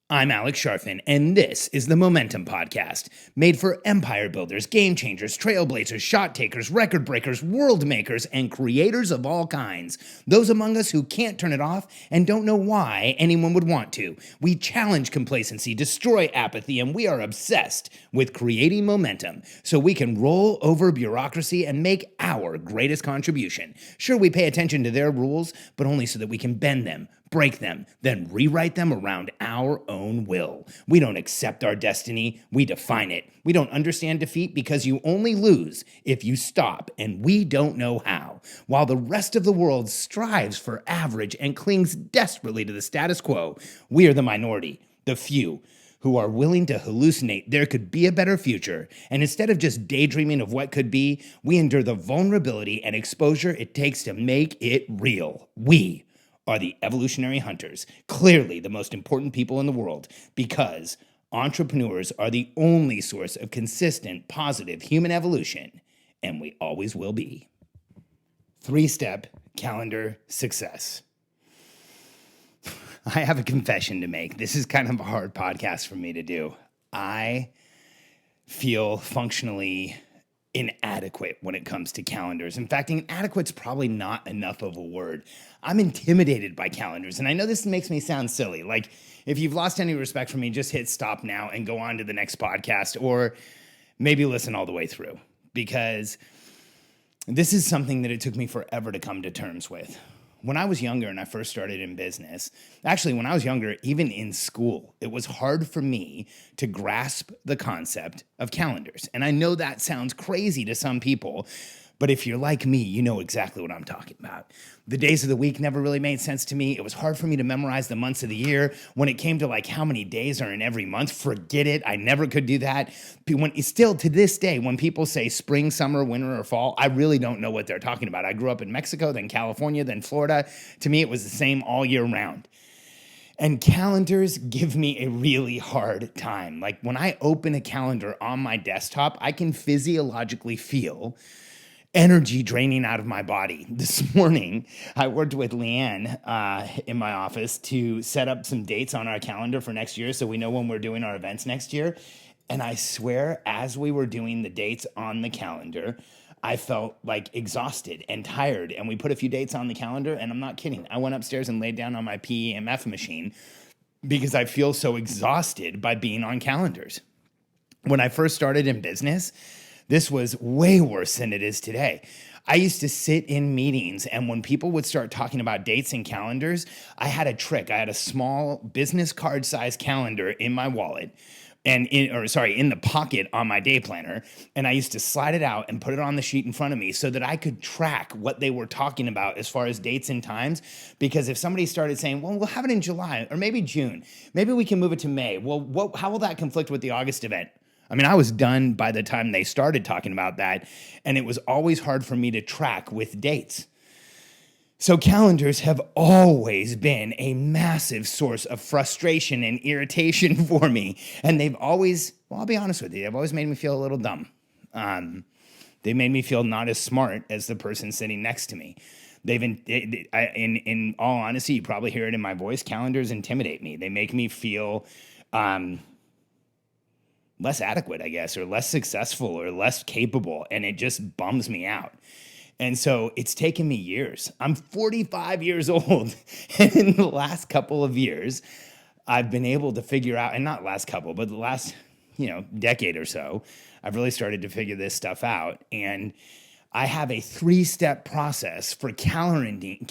I'm Alex Sharfin, and this is the Momentum Podcast, made for empire builders, game changers, trailblazers, shot takers, record breakers, world makers, and creators of all kinds. Those among us who can't turn it off and don't know why anyone would want to. We challenge complacency, destroy apathy, and we are obsessed with creating momentum so we can roll over bureaucracy and make our greatest contribution. Sure, we pay attention to their rules, but only so that we can bend them, break them, then rewrite them around our own will. We don't accept our destiny, we define it. We don't understand defeat because you only lose if you stop, and we don't know how. While the rest of the world strives for average and clings desperately to the status quo, we are the minority, the few, who are willing to hallucinate there could be a better future, and instead of just daydreaming of what could be, we endure the vulnerability and exposure it takes to make it real. We are the evolutionary hunters, clearly the most important people in the world, because entrepreneurs are the only source of consistent, positive human evolution, and we always will be. 3-step calendar success. I have a confession to make. This is kind of a hard podcast for me to do. I feel functionally inadequate when it comes to calendars. In fact, inadequate's probably not enough of a word. I'm intimidated by calendars, and I know this makes me sound silly. Like, if you've lost any respect for me, just hit stop now and go on to the next podcast, or maybe listen all the way through, because this is something that it took me forever to come to terms with. When I was younger and I first started in business, actually when I was younger, even in school, it was hard for me to grasp the concept of calendars. And I know that sounds crazy to some people, but if you're like me, you know exactly what I'm talking about. The days of the week never really made sense to me. It was hard for me to memorize the months of the year. When it came to like how many days are in every month, forget it. I never could do that. Still to this day, when people say spring, summer, winter, or fall, I really don't know what they're talking about. I grew up in Mexico, then California, then Florida. To me, it was the same all year round. And calendars give me a really hard time. Like when I open a calendar on my desktop, I can physiologically feel energy draining out of my body. This morning, I worked with Leanne in my office to set up some dates on our calendar for next year so we know when we're doing our events next year. And I swear, as we were doing the dates on the calendar, I felt like exhausted and tired. And we put a few dates on the calendar, and I'm not kidding. I went upstairs and laid down on my PEMF machine because I feel so exhausted by being on calendars. When I first started in business, this was way worse than it is today. I used to sit in meetings, and when people would start talking about dates and calendars, I had a trick. I had a small business card size calendar in my wallet and in the pocket on my day planner. And I used to slide it out and put it on the sheet in front of me so that I could track what they were talking about as far as dates and times. Because if somebody started saying, well, we'll have it in July or maybe June, maybe we can move it to May. Well, how will that conflict with the August event? I mean, I was done by the time they started talking about that, and it was always hard for me to track with dates. So calendars have always been a massive source of frustration and irritation for me, and they've always, well, I'll be honest with you, they've always made me feel a little dumb. They made me feel not as smart as the person sitting next to me. In all honesty, you probably hear it in my voice, calendars intimidate me. They make me feel less adequate, I guess, or less successful or less capable, and it just bums me out. And so it's taken me years. I'm 45 years old, and in the last couple of years, I've been able to figure out, and not last couple, but the last, decade or so, I've really started to figure this stuff out, and I have a 3-step process for calendaring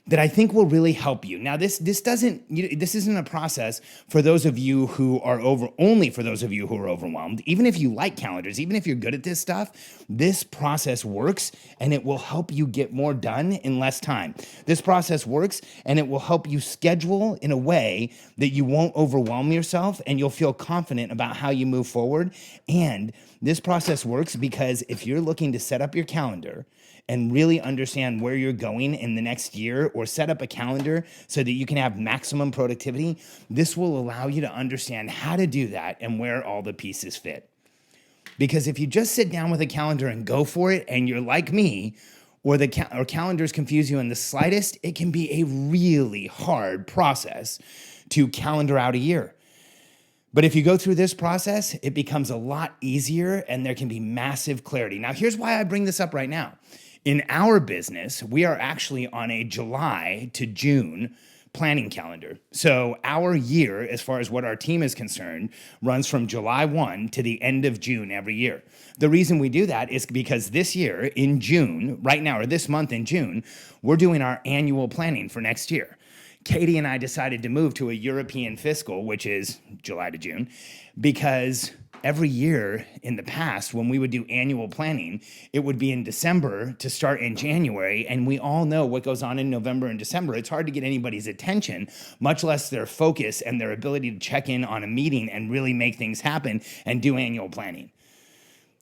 that I think will really help you. Now, this isn't a process for those of you who are overwhelmed. Even if you like calendars, even if you're good at this stuff, this process works and it will help you get more done in less time. This process works and it will help you schedule in a way that you won't overwhelm yourself and you'll feel confident about how you move forward. And this process works because if you're looking to set up your calendar and really understand where you're going in the next year, or set up a calendar so that you can have maximum productivity, this will allow you to understand how to do that and where all the pieces fit. Because if you just sit down with a calendar and go for it, and you're like me, or calendars confuse you in the slightest, it can be a really hard process to calendar out a year. But if you go through this process, it becomes a lot easier and there can be massive clarity. Now, here's why I bring this up right now. In our business, we are actually on a July to June planning calendar. So our year, as far as what our team is concerned, runs from July 1 to the end of June every year. The reason we do that is because this year in June, right now, or this month in June, we're doing our annual planning for next year. Katie and I decided to move to a European fiscal, which is July to June, because every year in the past, when we would do annual planning, it would be in December to start in January. And we all know what goes on in November and December. It's hard to get anybody's attention, much less their focus and their ability to check in on a meeting and really make things happen and do annual planning.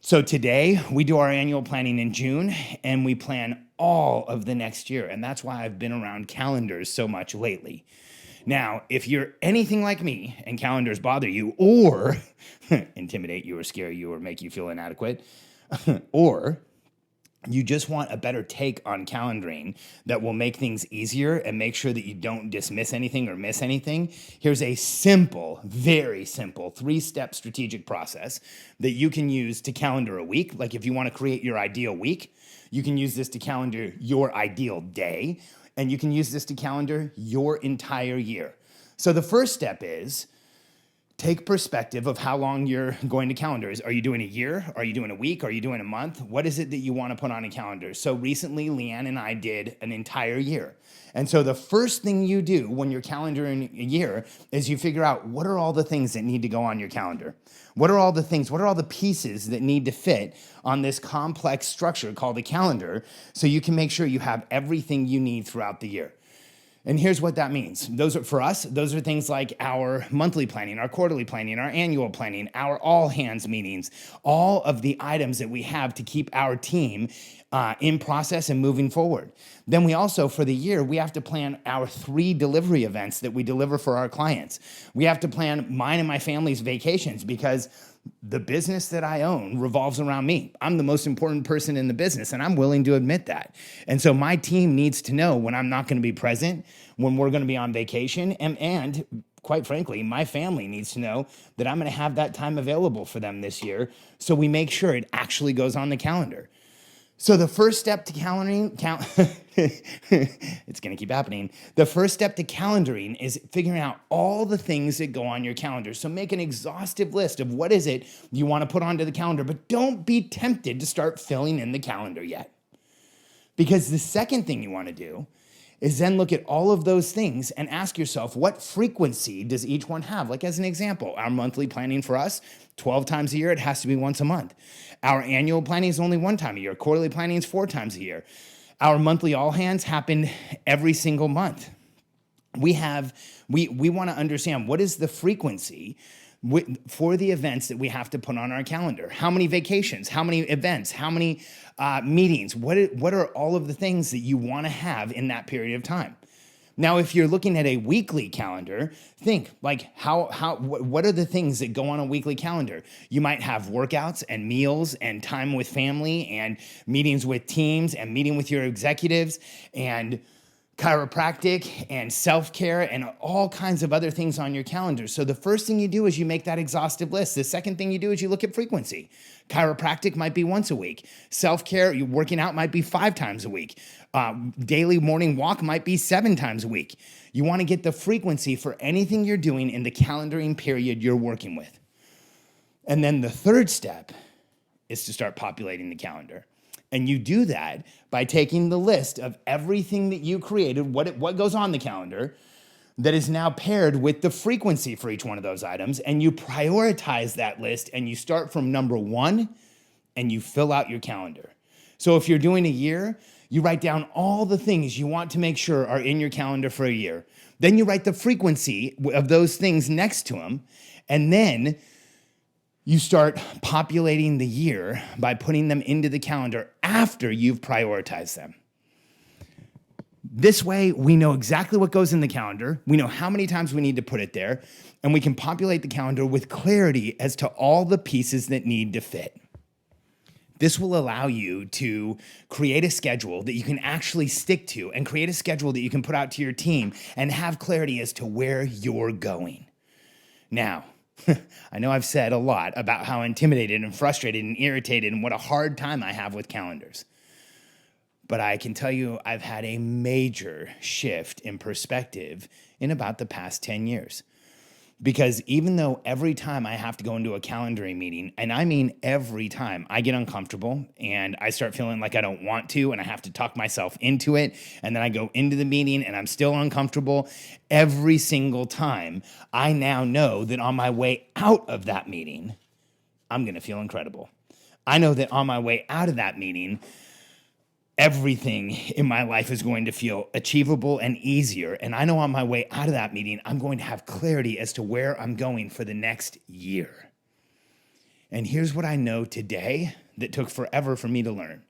So today we do our annual planning in June and we plan all of the next year. And that's why I've been around calendars so much lately. Now, if you're anything like me and calendars bother you or intimidate you or scare you or make you feel inadequate, or you just want a better take on calendaring that will make things easier and make sure that you don't dismiss anything or miss anything, here's a simple, very simple 3-step strategic process that you can use to calendar a week. Like if you want to create your ideal week, you can use this to calendar your ideal day, and you can use this to calendar your entire year. So the first step is take perspective of how long you're going to calendar. Are you doing a year? Are you doing a week? Are you doing a month? What is it that you want to put on a calendar? So recently, Leanne and I did an entire year. And so the first thing you do when you're calendaring a year is you figure out what are all the things that need to go on your calendar? What are all the things, what are all the pieces that need to fit on this complex structure called a calendar so you can make sure you have everything you need throughout the year? And here's what that means. For us, those are things like our monthly planning, our quarterly planning, our annual planning, our all hands meetings, all of the items that we have to keep our team in process and moving forward. Then we also, for the year, we have to plan our 3 delivery events that we deliver for our clients. We have to plan mine and my family's vacations because the business that I own revolves around me. I'm the most important person in the business, and I'm willing to admit that. And so my team needs to know when I'm not going to be present, when we're going to be on vacation, and quite frankly, my family needs to know that I'm going to have that time available for them this year, so we make sure it actually goes on the calendar. So the first step to calendaring, it's going to keep happening. The first step to calendaring is figuring out all the things that go on your calendar. So make an exhaustive list of what is it you want to put onto the calendar, but don't be tempted to start filling in the calendar yet. Because the second thing you want to do is then look at all of those things and ask yourself, what frequency does each one have? Like as an example, our monthly planning for us, 12 times a year, it has to be once a month. Our annual planning is only 1 time a year. Quarterly planning is 4 times a year. Our monthly all hands happen every single month. We want to understand what is the frequency for the events that we have to put on our calendar. How many vacations, how many events, how many meetings, what are all of the things that you want to have in that period of time? Now, if you're looking at a weekly calendar, think like what are the things that go on a weekly calendar? You might have workouts and meals and time with family and meetings with teams and meeting with your executives and chiropractic and self-care and all kinds of other things on your calendar. So the first thing you do is you make that exhaustive list. The second thing you do is you look at frequency. Chiropractic might be once a week. Self-care, you working out might be 5 times a week. Daily morning walk might be 7 times a week. You want to get the frequency for anything you're doing in the calendaring period you're working with. And then the third step is to start populating the calendar. And you do that by taking the list of everything that you created, what goes on the calendar, that is now paired with the frequency for each one of those items, and you prioritize that list, and you start from number 1, and you fill out your calendar. So if you're doing a year, you write down all the things you want to make sure are in your calendar for a year. Then you write the frequency of those things next to them, and then you start populating the year by putting them into the calendar after you've prioritized them. This way, we know exactly what goes in the calendar. We know how many times we need to put it there, and we can populate the calendar with clarity as to all the pieces that need to fit. This will allow you to create a schedule that you can actually stick to and create a schedule that you can put out to your team and have clarity as to where you're going. Now, I know I've said a lot about how intimidated and frustrated and irritated and what a hard time I have with calendars. But I can tell you I've had a major shift in perspective in about the past 10 years. Because even though every time I have to go into a calendaring meeting, and I mean every time, I get uncomfortable and I start feeling like I don't want to and I have to talk myself into it, and then I go into the meeting and I'm still uncomfortable, every single time, I now know that on my way out of that meeting, I'm going to feel incredible. I know that on my way out of that meeting, everything in my life is going to feel achievable and easier. And I know on my way out of that meeting, I'm going to have clarity as to where I'm going for the next year. And here's what I know today that took forever for me to learn.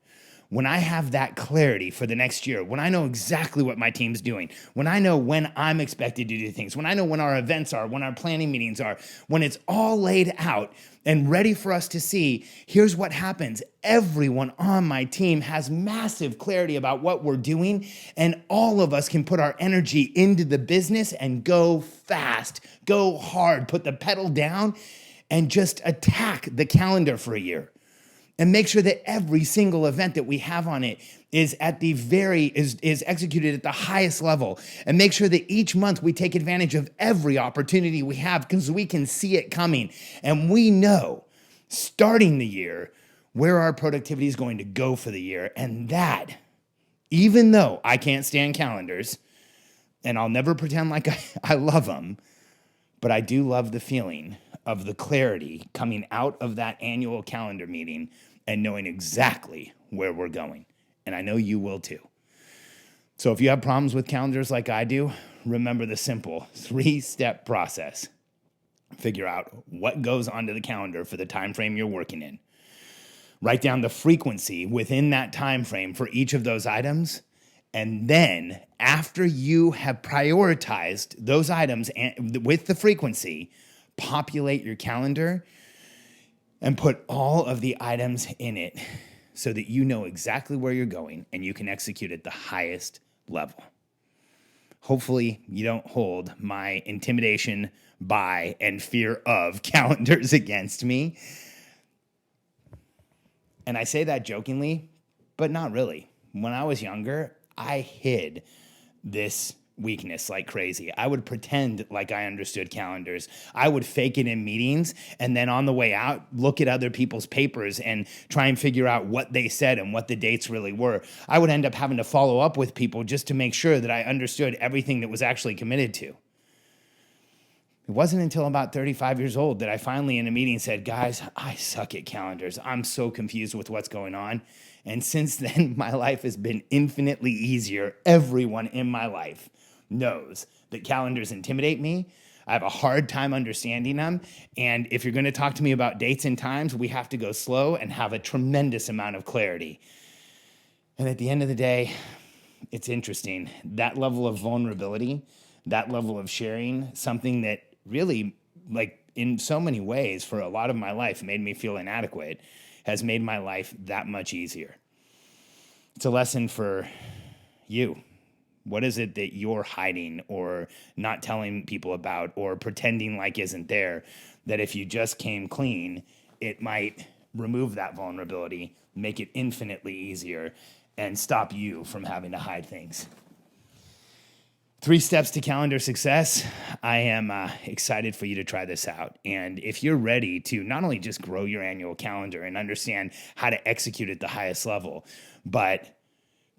When I have that clarity for the next year, when I know exactly what my team's doing, when I know when I'm expected to do things, when I know when our events are, when our planning meetings are, when it's all laid out and ready for us to see, here's what happens. Everyone on my team has massive clarity about what we're doing, and all of us can put our energy into the business and go fast, go hard, put the pedal down, and just attack the calendar for a year. And make sure that every single event that we have on it is at the is executed at the highest level. And make sure that each month we take advantage of every opportunity we have because we can see it coming. And we know, starting the year, where our productivity is going to go for the year. And that, even though I can't stand calendars, and I'll never pretend like I love them, but I do love the feeling of the clarity coming out of that annual calendar meeting and knowing exactly where we're going. And I know you will too. So if you have problems with calendars like I do, remember the simple 3-step process. Figure out what goes onto the calendar for the time frame you're working in. Write down the frequency within that time frame for each of those items. And then after you have prioritized those items with the frequency, populate your calendar and put all of the items in it so that you know exactly where you're going and you can execute at the highest level. Hopefully, you don't hold my intimidation by and fear of calendars against me. And I say that jokingly, but not really. When I was younger, I hid this weakness like crazy. I would pretend like I understood calendars. I would fake it in meetings, and then on the way out, look at other people's papers and try and figure out what they said and what the dates really were. I would end up having to follow up with people just to make sure that I understood everything that was actually committed to. It wasn't until about 35 years old that I finally in a meeting said, guys, I suck at calendars. I'm so confused with what's going on. And since then, my life has been infinitely easier. Everyone in my life knows that calendars intimidate me. I have a hard time understanding them. And if you're going to talk to me about dates and times, we have to go slow and have a tremendous amount of clarity. And at the end of the day, it's interesting. That level of vulnerability, that level of sharing, something that really, like in so many ways for a lot of my life made me feel inadequate, has made my life that much easier. It's a lesson for you. What is it that you're hiding or not telling people about or pretending like isn't there, that if you just came clean, it might remove that vulnerability, make it infinitely easier, and stop you from having to hide things? 3 steps to calendar success. I am excited for you to try this out. And if you're ready to not only just grow your annual calendar and understand how to execute at the highest level, but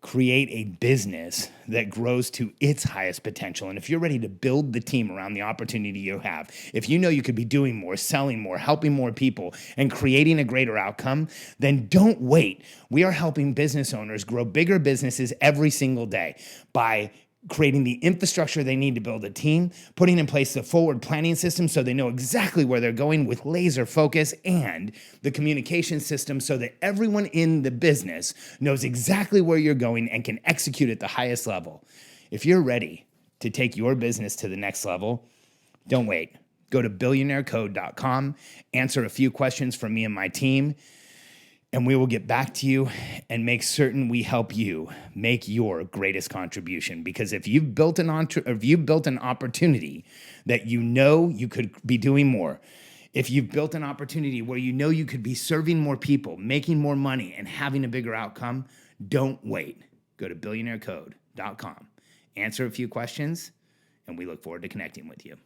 create a business that grows to its highest potential. And if you're ready to build the team around the opportunity you have, if you know you could be doing more, selling more, helping more people, and creating a greater outcome, then don't wait. We are helping business owners grow bigger businesses every single day by creating the infrastructure they need to build a team, putting in place the forward planning system so they know exactly where they're going with laser focus, and the communication system so that everyone in the business knows exactly where you're going and can execute at the highest level. If you're ready to take your business to the next level, don't wait. Go to billionairecode.com, answer a few questions from me and my team, and we will get back to you and make certain we help you make your greatest contribution. Because if you've built an opportunity that you know you could be doing more, if you've built an opportunity where you know you could be serving more people, making more money, and having a bigger outcome, don't wait. Go to billionairecode.com, answer a few questions, and we look forward to connecting with you.